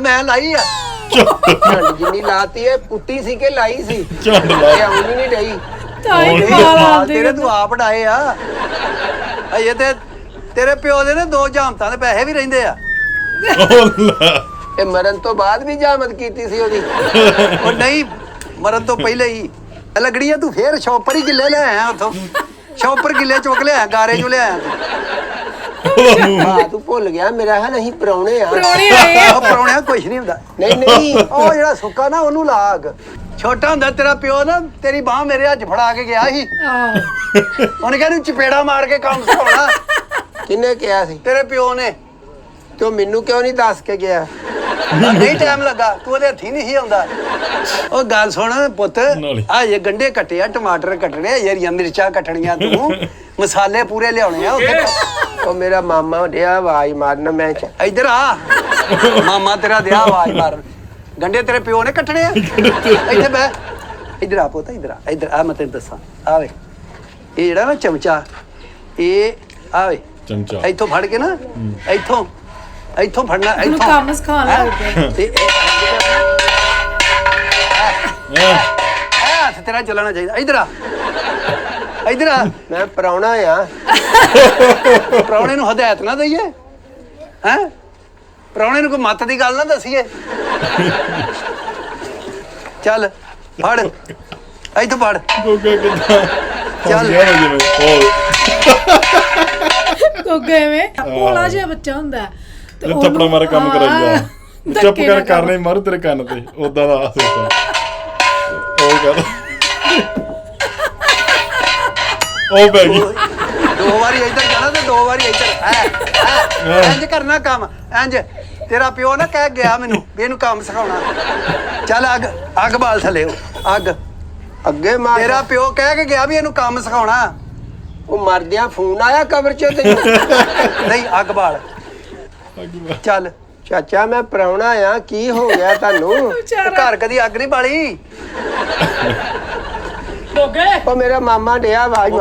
ਮੈਂ ਲਾਈ ਆ ਝੰਡ ਜਿੰਨੀ ਲਾਤੀ ਹੈ ਪੁੱਟੀ ਸੀ ਕਿ ਲਾਈ ਸੀ ਝੰਡ ਲਾ ਇਹ ਆਉਣੀ ਨਹੀਂ ਰਹੀ ਤੇਰੇ ਤੂੰ ਆਪ ਡਾਏ ਆ ਅਜੇ ਤੇ ਤੇਰੇ ਪਿਓ ਦੇ ਨੇ 2 ਜਾਮਤਾਂ ਦੇ ਪੈਸੇ ਵੀ ਰਹਿੰਦੇ ਆ ਇਹ ਮਰਨ ਤੋਂ ਬਾਅਦ ਵੀ ਜਾਮਤ ਕੀਤੀ ਸੀ ਉਹਦੀ ਉਹ ਨਹੀਂ ਮਰਨ ਤੋਂ ਪਹਿਲੇ ਹੀ ਲੱਗੜੀ ਆ ਤੂੰ ਫੇਰ ਸ਼ੌਪਰ ਹੀ ਗਿੱਲੇ ਲੈ ਆਇਆ ਉੱਥੋਂ ਸ਼ੌਪਰ ਗਿੱਲੇ ਚੁੱਕ ਲਿਆ ਗਾਰੇ ਚੋਂ ਲਿਆਇਆ ਤੂੰ ਹਾਂ ਤੂੰ ਭੁੱਲ ਗਿਆ ਮੇਰਾ ਹੈ ਨਹੀਂ ਪਰੌਣੇ ਆ ਉਹ ਪਰੌਣਿਆਂ ਕੁਛ ਨਹੀਂ ਹੁੰਦਾ ਨਹੀਂ ਉਹ ਜਿਹੜਾ ਸੁੱਕਾ ਨਾ ਉਹਨੂੰ ਲਾਗ ਛੋਟਾ ਹੁੰਦਾ ਤੇਰਾ ਪਿਓ ਨਾ ਤੇਰੀ ਬਾਹ ਮੇਰੇ ਹੱਥ ਫੜਾ ਕੇ ਗਿਆ ਸੀ ਉਹਨੇ ਕਿਹਾ ਨੂੰ ਚਪੇੜਾ ਮਾਰ ਕੇ ਕੰਮ ਸਿਖਾਉਣਾ ਕਿੰਨੇ ਕਿਹਾ ਸੀ ਤੇਰੇ ਪਿਓ ਨੇ ਤੂੰ ਮੈਨੂੰ ਕਿਉਂ ਨਹੀਂ ਦੱਸ ਕੇ ਗਿਆ ਨਹੀਂ ਟਾਈਮ ਲੱਗਾ ਤੂੰ ਉਹਦੇ ਹੱਥੀ ਨਹੀਂ ਸੀ ਆਉਂਦਾ ਉਹ ਗੱਲ ਸੁਣ ਪੁੱਤ ਆ ਇਹ ਗੰਡੇ ਕੱਟੇ ਆ ਟਮਾਟਰ ਕੱਟਣੇ ਆ ਹਰੀਆਂ ਮਿਰਚਾਂ ਕੱਟਣੀਆਂ ਤੂੰ ਮਸਾਲੇ ਪੂਰੇ ਲਿਆਉਣੇ ਆ ਉੱਥੇ ਉਹ ਮੇਰਾ ਮਾਮਾ ਡਿਆ ਆਵਾਜ਼ ਮਾਰਨ ਮੈਂ ਇੱਧਰ ਆ ਮਾਮਾ ਤੇਰਾ ਦਿਆ ਆਵਾਜ਼ ਮਾਰਨ ਗੰਡੇ ਤੇਰੇ ਪਿਓ ਨੇ ਕੱਟਣੇ ਆ ਇੱਥੇ ਬਹਿ ਇੱਧਰ ਆ ਪੁੱਤ ਇੱਧਰ ਆ ਮੈਂ ਤੈਨੂੰ ਦੱਸਾਂ ਆਵੇ ਇਹ ਜਿਹੜਾ ਨਾ ਚਮਚਾ ਇਹ ਆਵੇ ਚਮਚਾ ਇੱਥੋਂ ਫੜ ਕੇ ਨਾ ਇੱਥੋਂ ਫੜਨਾ ਤੈਨੂੰ ਕੰਮ ਸਿਖਾਉਣ ਲੱਗ ਪਿਆ ਤੇ ਹੱਥ ਤੇਰਾ ਚੱਲਣਾ ਚਾਹੀਦਾ ਇੱਧਰ ਆ ਮੈਂ ਪਰੌਣਾ ਆ ਪ੍ਰਾਹੁਣੇ ਨੂੰ ਹਦਾਇਤ ਨਾ ਦਈਏ ਹੈ ਪ੍ਰਾਹੁਣੇ ਨੂੰ ਕੋਈ ਮੱਤ ਦੀ ਗੱਲ ਨਾ ਦਸੀਏ ਚੱਲ ਫੜ ਇੱਥੋਂ ਫੜ ਗੋਗਾ ਕਿੱਦਾਂ ਚੱਲ ਗੋਗਾ ਐਵੇਂ ਭੋਲਾ ਜਿਹਾ ਬੱਚਾ ਹੁੰਦਾ ਤੇ ਥੱਪੜਾ ਮਾਰ ਕੰਮ ਕਰਾਈਦਾ ਚੁੱਪ ਕਰ ਕਰਨੇ ਮਾਰੂ ਤੇਰੇ ਕੰਨ ਤੇ ਉਦਾਂ ਦਾ ਸਿਸਟਮ ਉਹ ਕਰ ਉਹ ਬੈ ਗਈ 2 ਵਾਰੀ ਇੱਧਰ ਜਾਣਾ ਤੇ 2 ਵਾਰੀ ਇੱਧਰ ਇੰਜ ਕਰਨਾ ਕੰਮ ਇੰਜ ਤੇਰਾ ਪਿਓ ਨਾ ਕਹਿ ਗਿਆ ਮੈਨੂੰ ਵੀ ਇਹਨੂੰ ਕੰਮ ਸਿਖਾਉਣਾ ਚੱਲ ਅੱਗ ਬਾਲ ਥੱਲੇ ਅੱਗ ਅੱਗੇ ਮਾਰ ਤੇਰਾ ਪਿਓ ਕਹਿ ਕੇ ਗਿਆ ਵੀ ਇਹਨੂੰ ਕੰਮ ਸਿਖਾਉਣਾ ਉਹ ਮਰਦਿਆਂ ਫੋਨ ਆਇਆ ਕਬਰ ਚ ਤੈਨੂੰ ਨਹੀਂ ਅੱਗ ਬਾਲ ਚੱਲ ਚਾਚਾ ਮੈਂ ਪਰੌਣਾ ਆ ਕੀ ਹੋ ਗਿਆ ਤੁਹਾਨੂੰ ਘਰ ਕਦੀ ਅੱਗ ਨਹੀਂ ਬਾਲੀ ਉਹ ਮੇਰਾ ਮਾਮਾ ਡਿਆ ਆਵਾਜ਼